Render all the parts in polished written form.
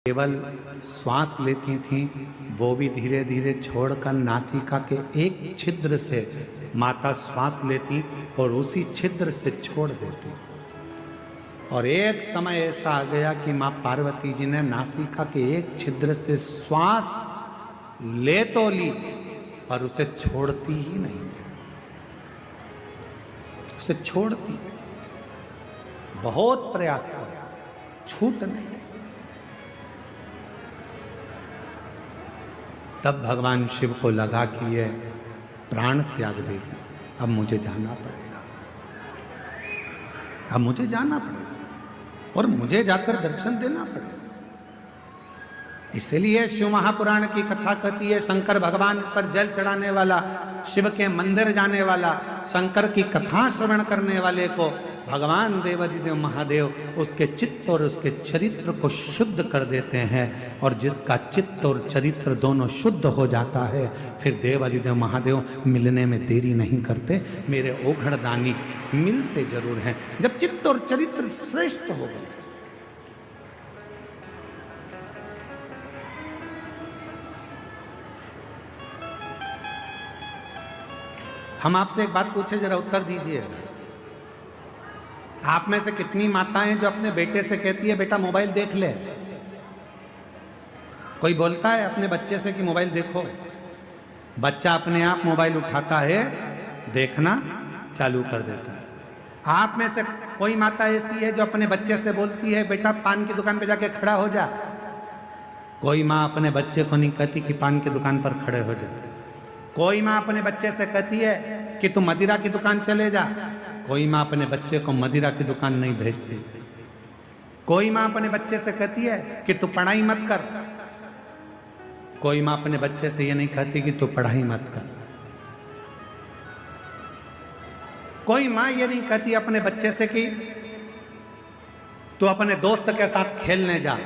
केवल श्वास लेती थीं, वो भी धीरे धीरे छोड़कर नासिका के एक छिद्र से माता श्वास लेती और उसी छिद्र से छोड़ देती। और एक समय ऐसा आ गया कि माँ पार्वती जी ने नासिका के एक छिद्र से श्वास ले तो ली पर उसे छोड़ती ही नहीं, उसे छोड़ती नहीं। बहुत प्रयास किया, छूट नहीं। तब भगवान शिव को लगा कि ये प्राण त्याग देगी, अब मुझे जाना पड़ेगा, अब मुझे जाना पड़ेगा और मुझे जाकर दर्शन देना पड़ेगा। इसलिए शिव महापुराण की कथा कहती है, शंकर भगवान पर जल चढ़ाने वाला, शिव के मंदिर जाने वाला, शंकर की कथा श्रवण करने वाले को भगवान देवाधिदेव महादेव उसके चित्त और उसके चरित्र को शुद्ध कर देते हैं। और जिसका चित्त और चरित्र दोनों शुद्ध हो जाता है, फिर देवाधिदेव महादेव मिलने में देरी नहीं करते। मेरे ओघड़दानी मिलते जरूर हैं जब चित्त और चरित्र श्रेष्ठ हो गए। हम आपसे एक बात पूछे, जरा उत्तर दीजिएगा। आप में से कितनी माताएं जो अपने बेटे से कहती है बेटा मोबाइल देख ले? कोई बोलता है अपने बच्चे से कि मोबाइल देखो? बच्चा अपने आप मोबाइल उठाता है, देखना चालू कर देता है। आप में से कोई माता ऐसी है जो अपने बच्चे से बोलती है बेटा पान की दुकान पे जाके खड़ा हो जा? कोई माँ अपने बच्चे को नहीं कहती कि पान की दुकान पर खड़े हो जा। कोई माँ अपने बच्चे से कहती है कि तू मदिरा की दुकान चले जा। कोई माँ अपने बच्चे को मदिरा की दुकान नहीं भेजती। कोई माँ अपने बच्चे से कहती है कि तू पढ़ाई मत कर। कोई माँ अपने बच्चे से ये नहीं कहती कि तू पढ़ाई मत कर। कोई माँ ये नहीं कहती अपने बच्चे से कि तू अपने दोस्त के साथ खेलने जा।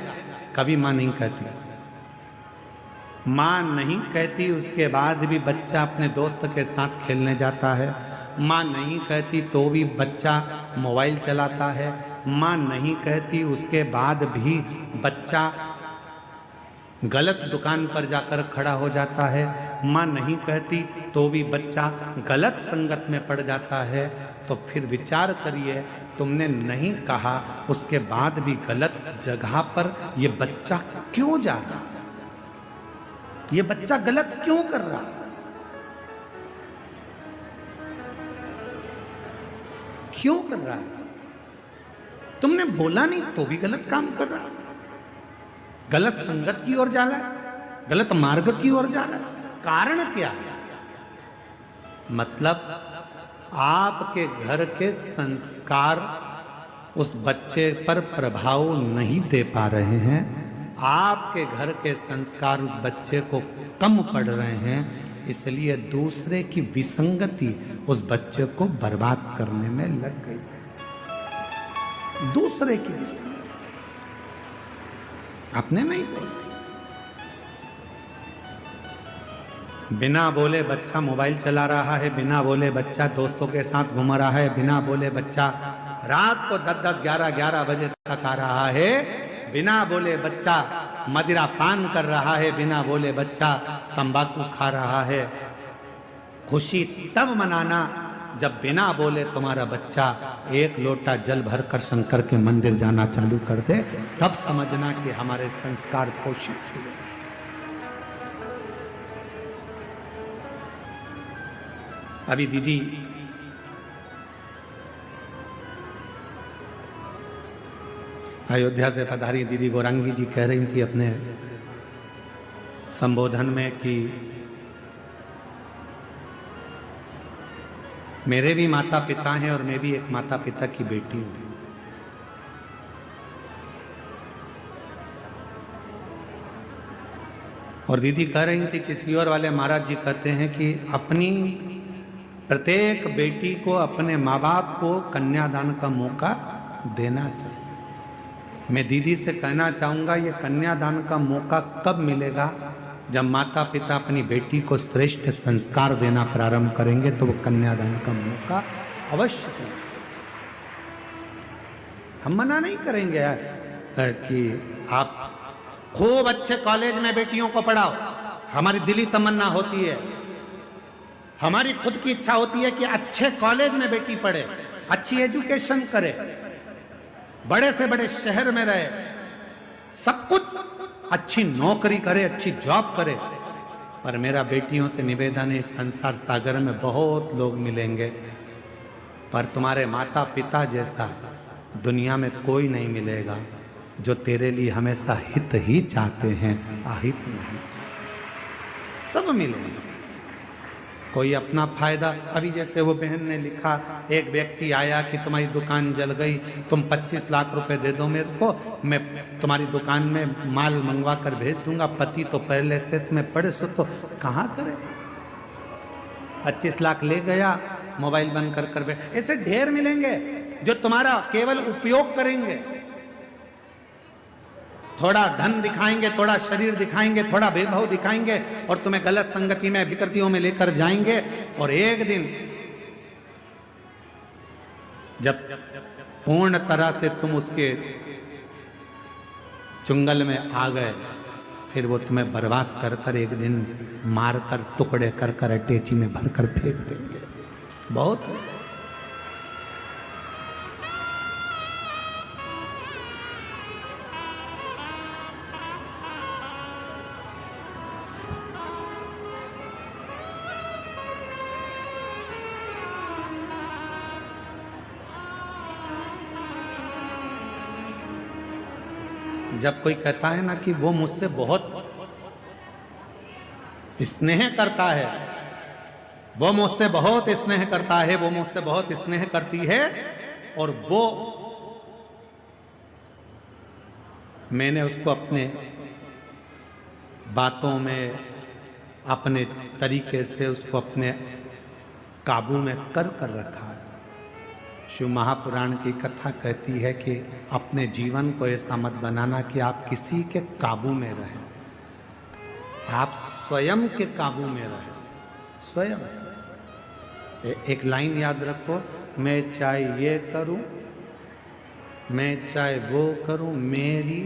कभी माँ नहीं कहती। माँ नहीं कहती, उसके बाद भी बच्चा अपने दोस्त के साथ खेलने जाता है। माँ नहीं कहती तो भी बच्चा मोबाइल चलाता है। माँ नहीं कहती, उसके बाद भी बच्चा गलत दुकान पर जाकर खड़ा हो जाता है। माँ नहीं कहती तो भी बच्चा गलत संगत में पड़ जाता है। तो फिर विचार करिए, तुमने नहीं कहा, उसके बाद भी गलत जगह पर ये बच्चा क्यों जा रहा? ये बच्चा गलत क्यों कर रहा? क्यों कर रहा है? तुमने बोला नहीं तो भी गलत काम कर रहा है, गलत संगत की ओर जा रहा है, गलत मार्ग की ओर जा रहा है। कारण क्या है? मतलब आपके घर के संस्कार उस बच्चे पर प्रभाव नहीं दे पा रहे हैं। आपके घर के संस्कार उस बच्चे को कम पड़ रहे हैं, इसलिए दूसरे की विसंगति उस बच्चे को बर्बाद करने में लग गई है। दूसरे की विसंगति आपने नहीं बोला। बिना बोले बच्चा मोबाइल चला रहा है, बिना बोले बच्चा दोस्तों के साथ घूम रहा है, बिना बोले बच्चा रात को 10-10, 11-11 बजे तक आ रहा है, बिना बोले बच्चा मदिरा पान कर रहा है, बिना बोले बच्चा तंबाकू खा रहा है। खुशी तब मनाना जब बिना बोले तुम्हारा बच्चा एक लोटा जल भरकर शंकर के मंदिर जाना चालू कर दे, तब समझना कि हमारे संस्कार पोषित हुए। अभी दीदी अयोध्या से पधारी दीदी गौरांगी जी कह रही थी अपने संबोधन में कि मेरे भी माता पिता हैं और मैं भी एक माता पिता की बेटी हूं। और दीदी कह रही थी कि सीहोर वाले महाराज जी कहते हैं कि अपनी प्रत्येक बेटी को, अपने माँ बाप को कन्यादान का मौका देना चाहिए। मैं दीदी से कहना चाहूँगा, ये कन्यादान का मौका कब मिलेगा? जब माता पिता अपनी बेटी को श्रेष्ठ संस्कार देना प्रारंभ करेंगे तो वो कन्यादान का मौका अवश्य देंगे। हम मना नहीं करेंगे कि आप खूब अच्छे कॉलेज में बेटियों को पढ़ाओ। हमारी दिली तमन्ना होती है, हमारी खुद की इच्छा होती है कि अच्छे कॉलेज में बेटी पढ़े, अच्छी एजुकेशन करे, बड़े से बड़े शहर में रहे, सब कुछ अच्छी नौकरी करे, अच्छी जॉब करे। पर मेरा बेटियों से निवेदन है, इस संसार सागर में बहुत लोग मिलेंगे, पर तुम्हारे माता पिता जैसा दुनिया में कोई नहीं मिलेगा जो तेरे लिए हमेशा हित ही चाहते हैं, अहित नहीं। सब मिलेंगे, कोई अपना फायदा। अभी जैसे वो बहन ने लिखा, एक व्यक्ति आया कि तुम्हारी दुकान जल गई, तुम 25 लाख रुपए दे दो मेरे को, मैं तुम्हारी दुकान में माल मंगवा कर भेज दूंगा। पति तो पहले से इसमें पड़े, सो तो कहाँ करे। 25 लाख ले गया, मोबाइल बंद कर कर बैठ। ऐसे ढेर मिलेंगे जो तुम्हारा केवल उपयोग करेंगे, थोड़ा धन दिखाएंगे, थोड़ा शरीर दिखाएंगे, थोड़ा वैभव दिखाएंगे और तुम्हें गलत संगति में, विकृतियों में लेकर जाएंगे। और एक दिन जब पूर्ण तरह से तुम उसके चुंगल में आ गए, फिर वो तुम्हें बर्बाद कर कर एक दिन मार कर टुकड़े कर कर अटैची में भर कर फेंक देंगे। बहुत है। जब कोई कहता है ना कि वो मुझसे बहुत स्नेह करता है, वो मुझसे बहुत स्नेह करता है, वो मुझसे बहुत स्नेह करती है, और वो मैंने उसको अपने बातों में, अपने तरीके से उसको अपने काबू में कर कर रखा है। शिव महापुराण की कथा कहती है कि अपने जीवन को ऐसा मत बनाना कि आप किसी के काबू में रहें, आप स्वयं के काबू में रहें। स्वयं एक लाइन याद रखो, मैं चाहे ये करूं, मैं चाहे वो करूं, मेरी।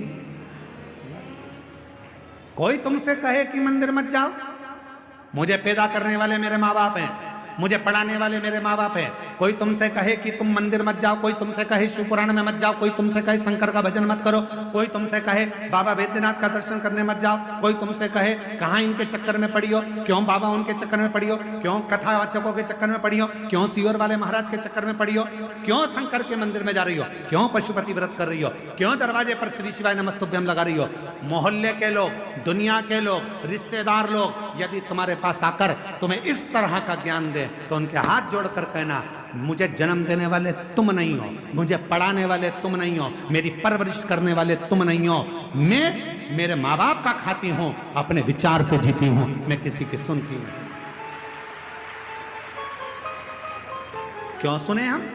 कोई तुमसे कहे कि मंदिर मत जाओ, मुझे पैदा करने वाले मेरे माँ बाप हैं, मुझे पढ़ाने वाले मेरे माँ बाप हैं। कोई तुमसे कहे कि तुम मंदिर मत जाओ, कोई तुमसे कहे शिव पुराण में मत जाओ, कोई तुमसे कहे शंकर का भजन मत करो, कोई तुमसे कहे बाबा वैद्यनाथ का दर्शन करने मत जाओ, कोई तुमसे कहे कहाँ इनके चक्कर में पड़ी हो, क्यों बाबा उनके चक्कर में पड़ी हो, क्यों कथावाचकों के चक्कर में पड़ी हो, क्यों सियोर वाले महाराज के चक्कर में पड़ी हो, क्यों शंकर के मंदिर में जा रही हो, क्यों पशुपति व्रत कर रही हो, क्यों दरवाजे पर श्री शिवाय नमस्तुभ्यम लगा रही हो। मोहल्ले के लोग, दुनिया के लोग, रिश्तेदार लोग यदि तुम्हारे पास आकर तुम्हें इस तरह का ज्ञान दे तो उनके हाथ जोड़कर कहना, मुझे जन्म देने वाले तुम नहीं हो, मुझे पढ़ाने वाले तुम नहीं हो, मेरी परवरिश करने वाले तुम नहीं हो, मैं मेरे माँ बाप का खाती हूं, अपने विचार से जीती हूं, मैं किसी की सुनती नहीं। क्यों सुने हम,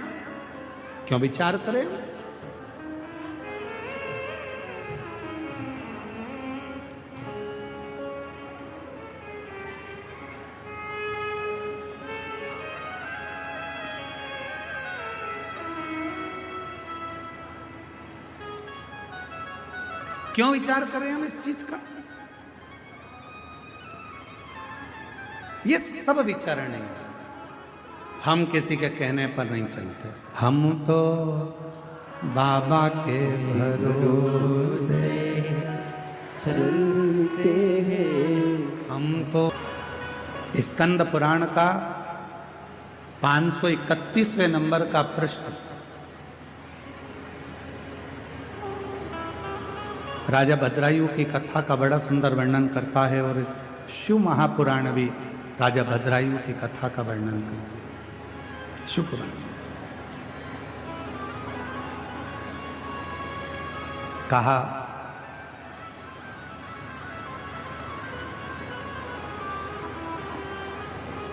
क्यों विचार करें? क्यों विचार करें हम इस चीज का? ये सब विचार नहीं, हम किसी के कहने पर नहीं चलते। हम तो बाबा के भरोसे चलते हैं। हम तो स्कंद पुराण का 531वें नंबर का प्रश्न राजा भद्रायु की कथा का बड़ा सुंदर वर्णन करता है, और शिव महापुराण भी राजा भद्रायु की कथा का वर्णन करता है। शिव पुराण कहा,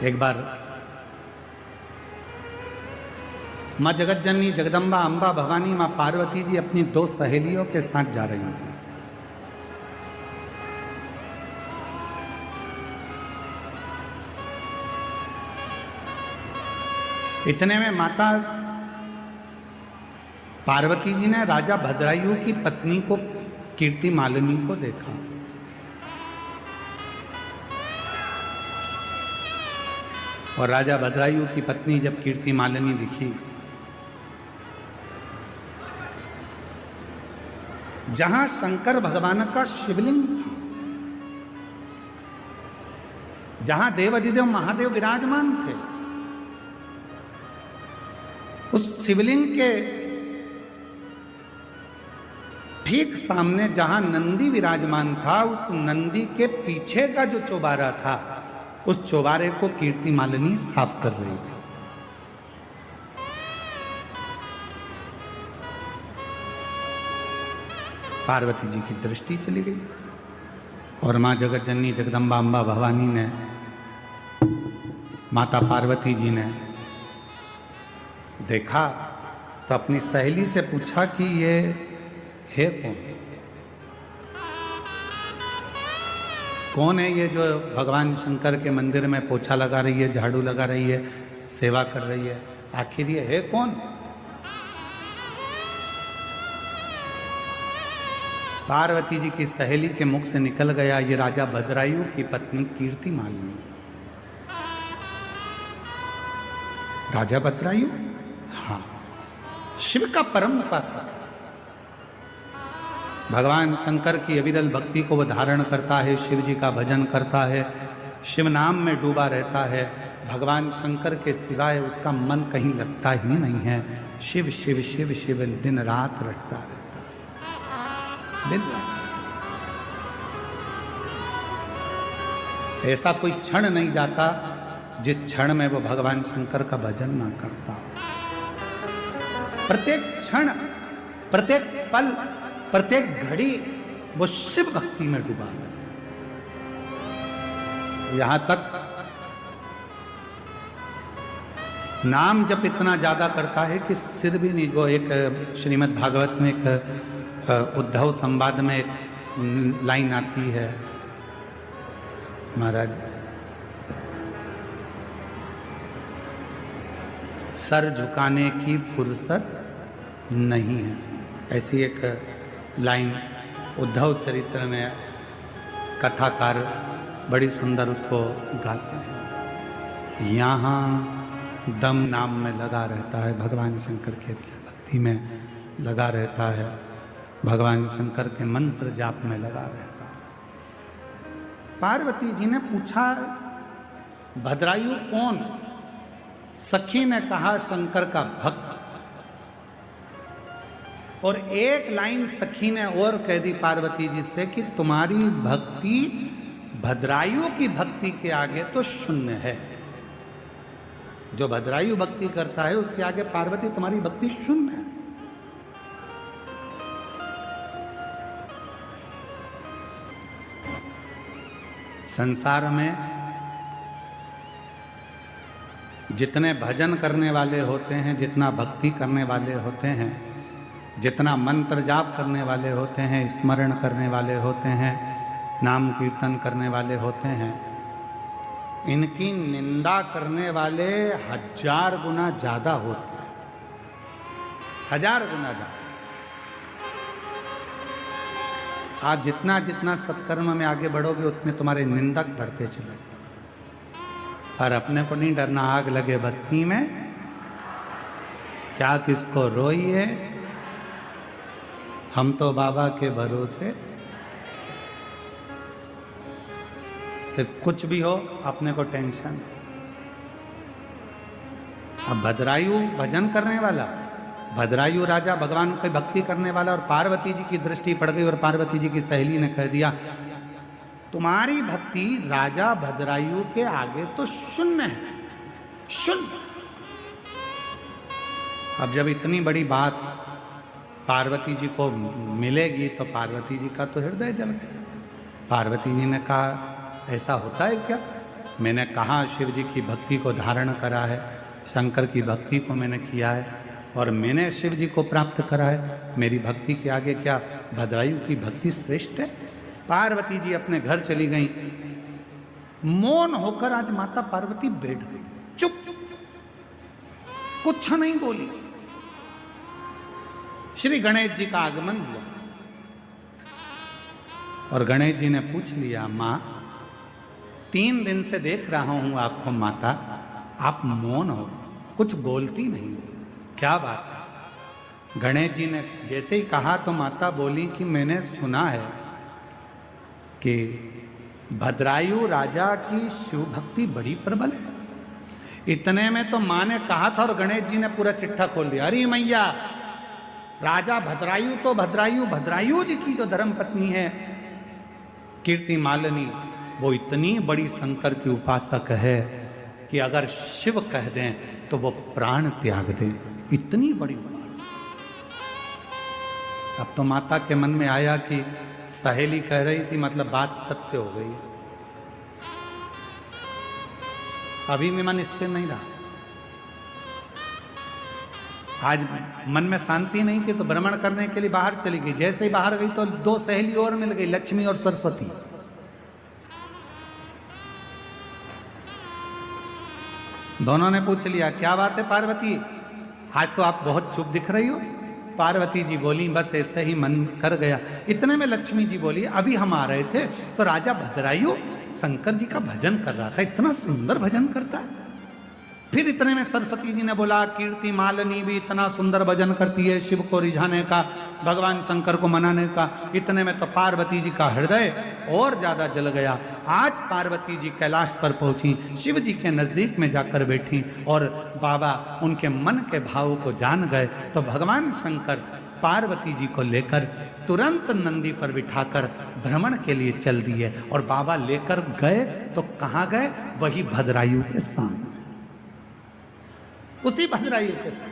एक बार माँ जगत जननी जगदम्बा अंबा भवानी माँ पार्वती जी अपनी 2 सहेलियों के साथ जा रही थी। इतने में माता पार्वती जी ने राजा भद्रायु की पत्नी को कीर्ति मालिनी को देखा। और राजा भद्रायु की पत्नी जब कीर्ति मालिनी दिखी, जहां शंकर भगवान का शिवलिंग था, जहां देवाधिदेव महादेव विराजमान थे, उस शिवलिंग के ठीक सामने जहां नंदी विराजमान था, उस नंदी के पीछे का जो चौबारा था, उस चौबारे को कीर्ति मालिनी साफ कर रही थी। पार्वती जी की दृष्टि चली गई और मां जगत जननी जगदम्बा अम्बा भवानी ने, माता पार्वती जी ने देखा तो अपनी सहेली से पूछा कि ये है कौन? कौन है ये जो भगवान शंकर के मंदिर में पोछा लगा रही है, झाड़ू लगा रही है, सेवा कर रही है? आखिर ये है कौन? पार्वती जी की सहेली के मुख से निकल गया, ये राजा भद्रायु की पत्नी कीर्ति मालिनी। राजा भद्रायु, हाँ, शिव का परम उपासक, भगवान शंकर की अविरल भक्ति को वह धारण करता है, शिव जी का भजन करता है, शिव नाम में डूबा रहता है। भगवान शंकर के सिवाय उसका मन कहीं लगता ही नहीं है। शिव शिव शिव शिव दिन रात रटता रहता है, दिन रात। ऐसा कोई क्षण नहीं जाता जिस क्षण में वो भगवान शंकर का भजन ना करता। प्रत्येक क्षण, प्रत्येक पल, प्रत्येक घड़ी वो शिव भक्ति में डूबा है। यहां तक नाम जप इतना ज्यादा करता है कि सिर भी नहीं। वो एक श्रीमद् भागवत में एक उद्धव संवाद में एक लाइन आती है, महाराज, सर झुकाने की फुर्सत नहीं है, ऐसी एक लाइन उद्धव चरित्र में कथाकार बड़ी सुंदर उसको गाते हैं। यहाँ दम नाम में लगा रहता है, भगवान शंकर के भक्ति में लगा रहता है, भगवान शंकर के मंत्र जाप में लगा रहता है। पार्वती जी ने पूछा, भद्रायु कौन? सखी ने कहा, शंकर का भक्त। और एक लाइन सखी ने और कह दी पार्वती जी से कि तुम्हारी भक्ति भद्रायु की भक्ति के आगे तो शून्य है। जो भद्रायु भक्ति करता है उसके आगे पार्वती तुम्हारी भक्ति शून्य है। संसार में जितने भजन करने वाले होते हैं, जितना भक्ति करने वाले होते हैं, जितना मंत्र जाप करने वाले होते हैं, स्मरण करने वाले होते हैं, नाम कीर्तन करने वाले होते हैं, इनकी निंदा करने वाले 1000 गुना ज्यादा होते हैं। 1000 गुना ज्यादा। आप जितना जितना सत्कर्म में आगे बढ़ोगे उतने तुम्हारे निंदक बढ़ते चले। पर अपने को नहीं डरना, आग लगे बस्ती में क्या किसको रोइए, हम तो बाबा के भरोसे। फिर कुछ भी हो अपने को टेंशन। अब भद्रायु भजन करने वाला, भद्रायु राजा भगवान की भक्ति करने वाला, और पार्वती जी की दृष्टि पड़ गई और पार्वती जी की सहेली ने कह दिया, तुम्हारी भक्ति राजा भद्रायु के आगे तो शून्य है, शून्य। अब जब इतनी बड़ी बात पार्वती जी को मिलेगी तो पार्वती जी का तो हृदय जल गया। पार्वती जी ने कहा, ऐसा होता है क्या? मैंने कहा शिव जी की भक्ति को धारण करा है, शंकर की भक्ति को मैंने किया है और मैंने शिव जी को प्राप्त करा है। मेरी भक्ति के आगे क्या भद्रायु की भक्ति श्रेष्ठ है? पार्वती जी अपने घर चली गई। मौन होकर आज माता पार्वती बैठ गई, चुप, कुछ नहीं बोली। श्री गणेश जी का आगमन हुआ। और गणेश जी ने पूछ लिया, माँ 3 दिन से देख रहा हूं आपको माता, आप मौन हो, कुछ बोलती नहीं, क्या बात है? गणेश जी ने जैसे ही कहा तो माता बोली कि मैंने सुना है कि भद्रायु राजा की शिव भक्ति बड़ी प्रबल है। इतने में तो माँ ने कहा था और गणेश जी ने पूरा चिट्ठा खोल दिया। अरे मैया, राजा भद्रायु तो भद्रायु जी की जो धर्म पत्नी है कीर्ति मालिनी, वो इतनी बड़ी शंकर की उपासक है कि अगर शिव कह दें तो वो प्राण त्याग दें, इतनी बड़ी उपासक। अब तो माता के मन में आया कि सहेली कह रही थी, मतलब बात सत्य हो गई। अभी भी मन स्थिर नहीं रहा। आज मन में शांति नहीं थी तो भ्रमण करने के लिए बाहर चली गई। जैसे ही बाहर गई तो 2 सहेली और मिल गई, लक्ष्मी और सरस्वती। दोनों ने पूछ लिया, क्या बात है पार्वती, आज तो आप बहुत चुप दिख रही हो। पार्वती जी बोली, बस ऐसे ही मन कर गया। इतने में लक्ष्मी जी बोली, अभी हम आ रहे थे तो राजा भद्रायु शंकर जी का भजन कर रहा था, इतना सुंदर भजन करता है। फिर इतने में सरस्वती जी ने बोला, कीर्ति मालिनी भी इतना सुंदर भजन करती है शिव को रिझाने का, भगवान शंकर को मनाने का। इतने में तो पार्वती जी का हृदय और ज्यादा जल गया। आज पार्वती जी कैलाश पर पहुंची, शिव जी के नजदीक में जाकर बैठी और बाबा उनके मन के भाव को जान गए। तो भगवान शंकर पार्वती जी को लेकर तुरंत नंदी पर बिठाकर भ्रमण के लिए चल दिए और बाबा लेकर गए तो कहां गए? वही भद्रायु के सामने, उसी भद्रायु के साथ।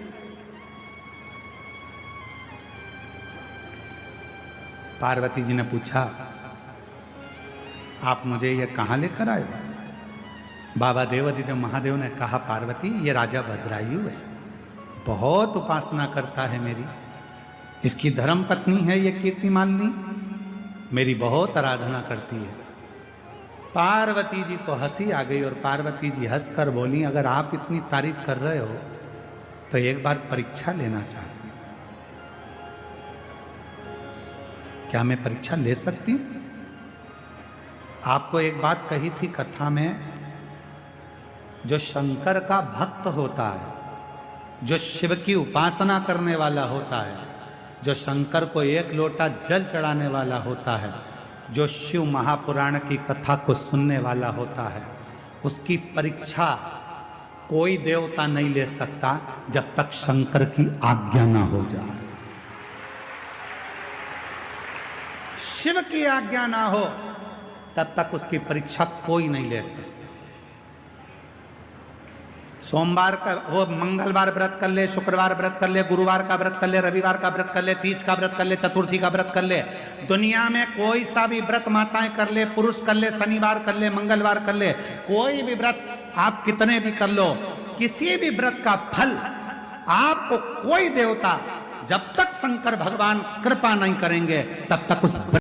पार्वती जी ने पूछा, आप मुझे ये कहां लेकर आए? बाबा देवादिदेव महादेव ने कहा, पार्वती ये राजा भद्रायु है, बहुत उपासना करता है मेरी, इसकी धर्म पत्नी है ये कीर्ति मालिनी, मेरी बहुत आराधना करती है। पार्वती जी को हंसी आ गई और पार्वती जी हंसकर बोली, अगर आप इतनी तारीफ कर रहे हो तो एक बार परीक्षा लेना चाहती हूं। क्या मैं परीक्षा ले सकती हूं? आपको एक बात कही थी कथा में, जो शंकर का भक्त होता है, जो शिव की उपासना करने वाला होता है, जो शंकर को 1 लोटा जल चढ़ाने वाला होता है, जो शिव महापुराण की कथा को सुनने वाला होता है, उसकी परीक्षा कोई देवता नहीं ले सकता जब तक शंकर की आज्ञा ना हो जाए। शिव की आज्ञा ना हो तब तक उसकी परीक्षा कोई नहीं ले सकता। सोमवार का वो मंगलवार व्रत कर ले, शुक्रवार व्रत कर ले, गुरुवार का व्रत कर ले, रविवार का व्रत कर ले, तीज का व्रत कर ले, चतुर्थी का व्रत कर ले, दुनिया में कोई सा भी व्रत माताएं कर ले, पुरुष कर ले, शनिवार कर ले, मंगलवार कर ले, कोई भी व्रत आप कितने भी कर लो, किसी भी व्रत का फल आपको कोई देवता, जब तक शंकर भगवान कृपा नहीं करेंगे तब तक उस